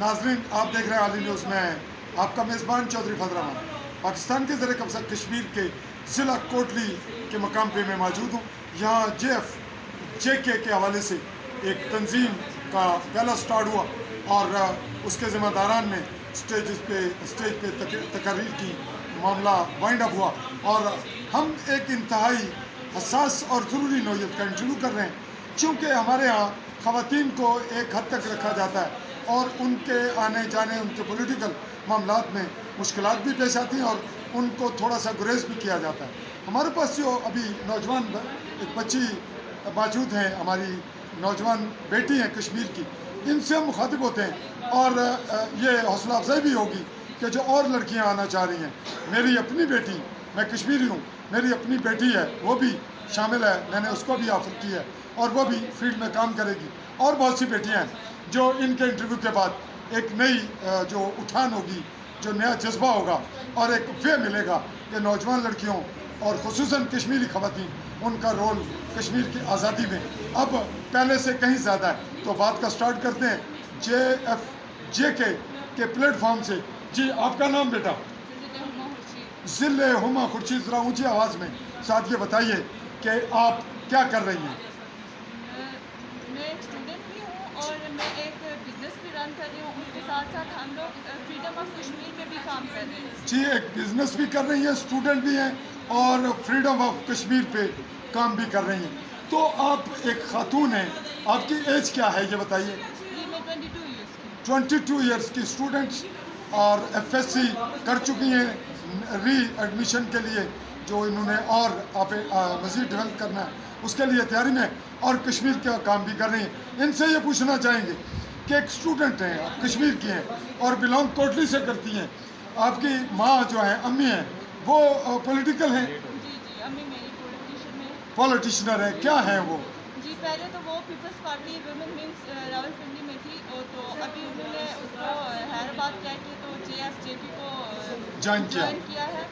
नाजरीन, आप देख रहे हैं आली न्यूज़ में आपका मेज़बान चौधरी फजल रहमान। पाकिस्तान के ज़र कब्ज़ा कश्मीर के ज़िला कोटली के मकाम पे मैं मौजूद हूँ। यहाँ JFJK के हवाले से एक तंजीम का पहला स्टार्ट हुआ और उसके ज़िम्मेदारान ने स्टेज पे तकरीर की, मामला वाइंड अप हुआ और हम एक इंतहाई हसास और ज़रूरी नौयत का इंटरव्यू कर रहे हैं, क्योंकि हमारे यहाँ ख़वातीन को एक हद तक रखा जाता है और उनके आने जाने, उनके पॉलिटिकल मामलात में मुश्किलात भी पेश आती हैं और उनको थोड़ा सा गुरेज भी किया जाता है। हमारे पास जो अभी नौजवान एक बच्ची मौजूद हैं, हमारी नौजवान बेटी हैं कश्मीर की, इनसे हम मुखातिब होते हैं और ये हौसला अफजाई भी होगी कि जो और लड़कियां आना चाह रही हैं। मेरी अपनी बेटी, मैं कश्मीरी हूँ, मेरी अपनी बेटी है, वो भी शामिल है, मैंने उसको भी ऑफर की है और वो भी फील्ड में काम करेगी। और बहुत सी बेटियां हैं जो इनके इंटरव्यू के बाद एक नई जो उठान होगी, जो नया जज्बा होगा और एक वे मिलेगा कि नौजवान लड़कियों और ख़ुसूसन कश्मीरी ख़वातीन, उनका रोल कश्मीर की आज़ादी में अब पहले से कहीं ज़्यादा है। तो बात का स्टार्ट करते हैं JFJK के प्लेटफॉर्म से। जी, आपका नाम बेटा? ज़िले हुमा खुर्शीद। ज़रा ऊँची आवाज़ में साथ ये बताइए कि आप क्या कर रही हैं? मैं एक स्टूडेंट भी हूँ और मैं एक बिज़नेस भी रन कर रही हूँ। उसके साथ साथ हम लोग फ्रीडम ऑफ कश्मीर पे भी काम कर रहे हैं। जी, एक बिज़नेस भी कर रही हैं, स्टूडेंट भी हैं और फ्रीडम ऑफ कश्मीर पे काम भी कर रही हैं। तो आप एक खातून हैं, आपकी एज क्या है ये बताइए? जी, मैं 22 ईयर्स की। 22 ईयर्स की स्टूडेंट्स और FSC कर चुकी हैं री एडमिशन के लिए, जो इन्होंने और मज़ीद डेवलप करना है उसके लिए तैयारी में, और कश्मीर का काम भी कर रही हैं। इनसे ये पूछना चाहेंगे कि एक स्टूडेंट हैं, आप कश्मीर की हैं और बिलोंग कोटली से करती हैं, आपकी माँ जो है, अम्मी हैं, वो पॉलिटिकल हैं? जी, अम्मी मेरी पॉलिटिशियनर है, क्या हैं वो? जी, पहले तो वो पीपल्स पार्टी वुमेन विंग्स रावलपिंडी में थी, तो अभी उन्होंने उसको हैदराबाद क्या कि तो JFJK को ज्वाइन किया है,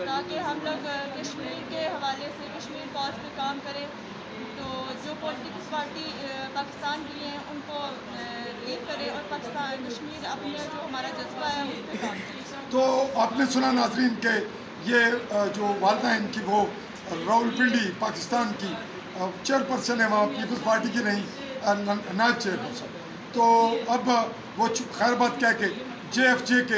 ताकि हम लोग कश्मीर के हवाले से कश्मीर कॉज पे काम करें। तो जो पॉलिटिक्स पार्टी पाकिस्तान की हैं उनको लीड करें और पाकिस्तान कश्मीर अपने जो हमारा जज्बा है उस पर काम करें। तो आपने सुना नाजरीन के ये जो वालदा इनकी वो रावलपिंडी पाकिस्तान की चेयरपर्सन है, वहाँ पीपल्स पार्टी की नहीं, नायब चेयरपर्सन। तो अब वो खैर बात कह के JFJK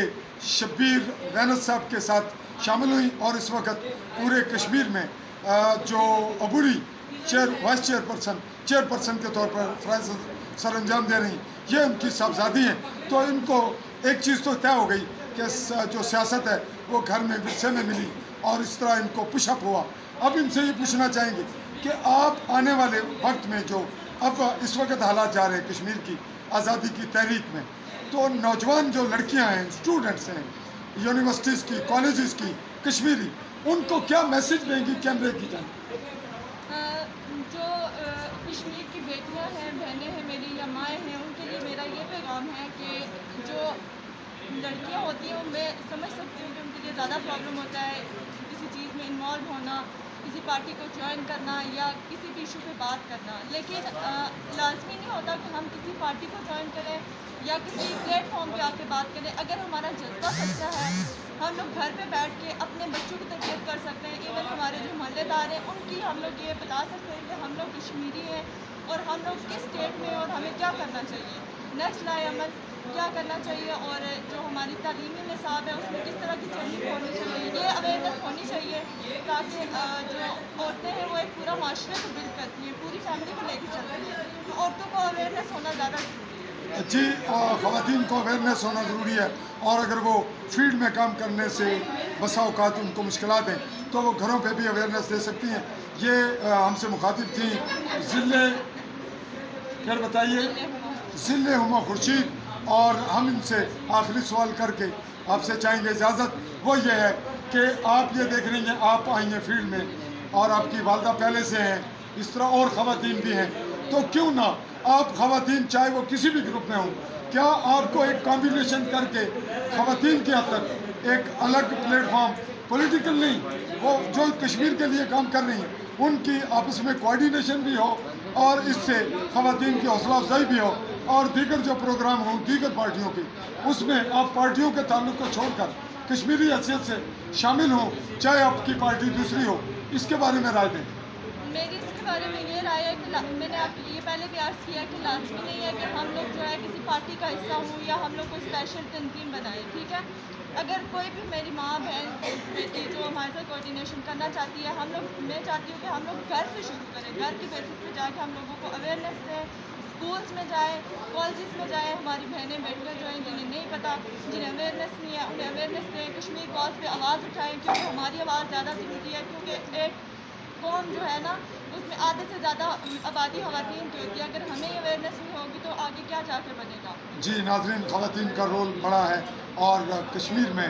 शब्बीर रैनत साहब के साथ शामिल हुई और इस वक्त पूरे कश्मीर में जो अबूरी वाइस चेयरपर्सन के तौर पर फ़राइज़ सर अंजाम दे रही, ये उनकी साहबजादी हैं। तो इनको एक चीज़ तो तय हो गई कि जो सियासत है वो घर में विरसे में मिली और इस तरह इनको पुशअप हुआ। अब इनसे ये पूछना चाहेंगे कि आप आने वाले वक्त में जो अब इस वक्त हालात जा रहे हैं कश्मीर की आज़ादी की तहरीक में, तो नौजवान जो लड़कियां हैं, स्टूडेंट्स हैं यूनिवर्सिटीज़ की, कॉलेजेस की कश्मीरी, उनको क्या मैसेज देंगी कैमरे की जान? जो कश्मीर की बेटियां हैं, बहनें हैं मेरी या माएँ हैं, उनके लिए मेरा ये पैगाम है कि जो लड़कियां होती हैं मैं समझ सकती हूँ कि उनके लिए ज़्यादा प्रॉब्लम होता है किसी चीज़ में इन्वॉल्व होना, किसी पार्टी को ज्वाइन करना या किसी भी इशू पे बात करना। लेकिन लाजमी नहीं होता कि हम किसी पार्टी को ज्वाइन करें या किसी प्लेटफॉर्म पे आके बात करें। अगर हमारा जज्बा सच्चा है, हम लोग घर पे बैठ के अपने बच्चों की तरबियत कर सकते हैं। इवन हमारे जो मोहल्लेदार हैं उनकी हम लोग ये बता सकते हैं कि हम लोग कश्मीरी हैं और हम लोग किस स्टेट में और हमें क्या करना चाहिए, नेक्स्ट लाएअमल क्या करना चाहिए, और जो हमारी तालीमी निसाब है उसमें किस तरह की चेंजिंग होनी चाहिए, ये अवेयरनेस होनी चाहिए, ताकि जो औरतें हैं वो एक पूरा माशरे को बिल्ड करती हैं, पूरी फैमिली को लेकर चलती हैं। तो औरतों को अवेयरनेस होना ज़्यादा ज़रूरी है। जी, ख़वातीन को अवेयरनेस होना ज़रूरी है और अगर वो फील्ड में काम करने से बसा औकात उनको मुश्किलात हैं तो वो घरों पे भी अवेयरनेस दे सकती हैं। ये हमसे मुखातिब थी ज़िले, फिर बताइए, ज़िले हुमा खुर्शीद। और हम इनसे आखिरी सवाल करके आपसे चाहेंगे इजाज़त, वो ये है कि आप ये देख रही हैं, आप आई हैं फील्ड में और आपकी वालदा पहले से हैं, इस तरह और ख़वातीन भी हैं, तो क्यों ना आप ख़वातीन चाहे वो किसी भी ग्रुप में हों, क्या आपको एक कॉम्बिनेशन करके ख़वातीन के हद तक एक अलग प्लेटफॉर्म, पॉलिटिकल नहीं, वो जो कश्मीर के लिए काम कर रही हैं उनकी आपस में कोऑर्डिनेशन भी हो और इससे ख़वातीन की हौसला अफजाई भी हो, اور دیگر جو پروگرام ہوں دیگر پارٹیوں کے، اس میں آپ پارٹیوں کے تعلق کو چھوڑ کر کشمیری حیثیت سے شامل ہوں، چاہے آپ کی پارٹی دوسری ہو، اس کے بارے میں رائے دیں۔ میری اس کے بارے میں یہ رائے ہے کہ میں نے آپ یہ پہلے بھی عرض کیا کہ لازمی نہیں ہے کہ ہم لوگ جو ہے کسی پارٹی کا حصہ ہوں یا ہم لوگ کوئی اسپیشل تنظیم بنائیں، ٹھیک ہے؟ اگر کوئی بھی میری ماں بہن بیٹی جو ہمارے ساتھ کوآرڈینیشن کرنا چاہتی ہے، میں چاہتی ہوں کہ ہم لوگ گھر سے شروع کریں، گھر کی بیسس پہ جا کے ہم لوگوں کو اویئرنیس دیں، اسکولس میں جائیں، کالجز میں جائیں، ہماری بہنیں بیٹیاں جو ہیں جنہیں نہیں پتہ، جنہیں اویئرنیس نہیں ہے، انہیں اویئرنیس دیں، کشمیر کاز پہ آواز اٹھائیں، کیونکہ ہماری آواز زیادہ ضروری ہے، کیونکہ ایک قوم جو ہے نا اس میں آدھے سے زیادہ آبادی خواتین کی ہوتی ہے، اگر ہمیں اویئرنیس نہیں ہوگی تو آگے کیا جا کے بنے گا۔ جی ناظرین، خواتین کا رول بڑا ہے اور کشمیر میں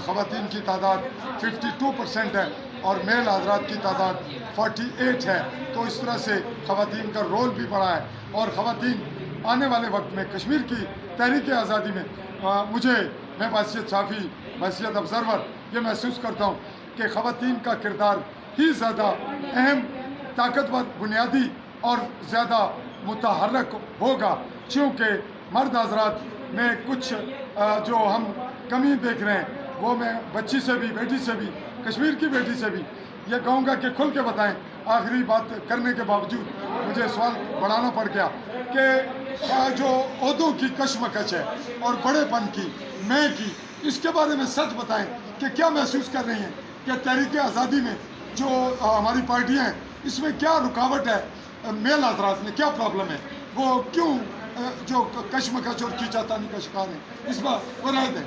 خواتین کی تعداد 52% ہے اور میل حضرات کی تعداد 48 ہے، تو اس طرح سے خواتین کا رول بھی بڑا ہے اور خواتین آنے والے وقت میں کشمیر کی تحریک آزادی میں میں بحیثیت صحافی، بحیثیت آبزرور یہ محسوس کرتا ہوں کہ خواتین کا کردار ہی زیادہ اہم، طاقتور، بنیادی اور زیادہ متحرک ہوگا، چونکہ مرد حضرات میں کچھ جو ہم کمی دیکھ رہے ہیں وہ میں بچی سے بھی، بیٹی سے بھی، کشمیر کی بیٹی سے بھی یہ کہوں گا کہ کھل کے بتائیں۔ آخری بات کرنے کے باوجود مجھے سوال بڑھانا پڑ گیا کہ جو عہدوں کی کشمکش ہے اور بڑے پن کی، میں کی، اس کے بارے میں سچ بتائیں کہ کیا محسوس کر رہی ہیں کہ تحریک آزادی میں جو ہماری پارٹیاں ہیں اس میں کیا رکاوٹ ہے، میل حضرات میں کیا پرابلم ہے، وہ کیوں جو کشمکش اور کھینچاتانی کا شکار ہیں، اس پر وہ رائے دیں۔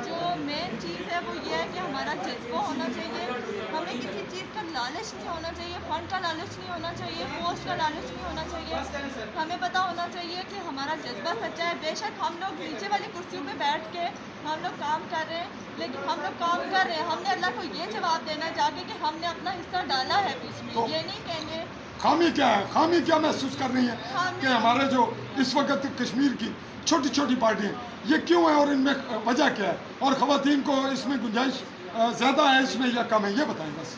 جو مین چیز ہے وہ یہ ہے کہ ہمارا جذبہ ہونا چاہیے، ہمیں کسی چیز کا لالچ نہیں ہونا چاہیے، فنڈ کا لالچ نہیں ہونا چاہیے، پوسٹ کا لالچ نہیں ہونا چاہیے، ہمیں پتہ ہونا چاہیے کہ ہمارا جذبہ سچا ہے۔ بے شک ہم لوگ نیچے والی کرسیوں پہ بیٹھ کے ہم لوگ کام کر رہے ہیں، لیکن ہم لوگ کام کر رہے ہیں، ہم نے اللہ کو یہ جواب دینا ہے جا کے کہ ہم نے اپنا حصہ ڈالا ہے بیچ میں، یہ نہیں کہیں گے خامی کیا ہے، خامی کیا محسوس کر رہی ہیں کہ ہمارے جو اس وقت کشمیر کی چھوٹی چھوٹی پارٹیاں یہ کیوں ہیں اور ان میں وجہ کیا ہے، اور خواتین کو اس میں گنجائش زیادہ ہے اس میں یا کم ہے، یہ بتائیں بس۔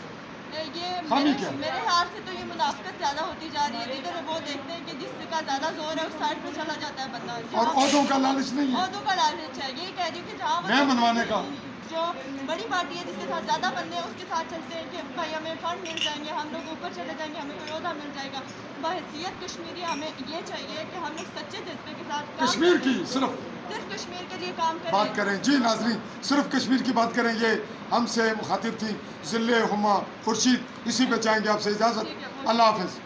یہ خامی کیا ہے؟ میرے خیال سے تو یہ منافقت زیادہ ہوتی جا رہی ہے، جدھر وہ دیکھتے ہیں کہ جس کا زیادہ زور ہے اس سائڈ پہ چلا جاتا ہے بندہ، اور عہدوں کا لالچ نہیں ہے، عہدوں کا لالچ ہے، یہی کہہ رہی ہوں کہ جہاں میں منوانے کا، جو بڑی پارٹی ہے جس کے ساتھ زیادہ بندے ہیں اس کے ساتھ چلتے ہیں کہ بھائی ہمیں فنڈ مل جائیں گے، ہم لوگ اوپر چلے جائیں گے، ہمیں کوئی عہدہ مل جائے گا۔ بحیثیت کشمیری ہمیں یہ چاہیے کہ ہم لوگ سچے جذبے کے ساتھ کشمیر کی صرف کشمیر کے لیے کام کریں۔ بات کریں۔ جی ناظرین، صرف کشمیر کی بات کریں، یہ ہم سے مخاطب تھی ذل ہما خورشید، اسی پہ چاہیں گے آپ سے اجازت۔ اللہ حافظ۔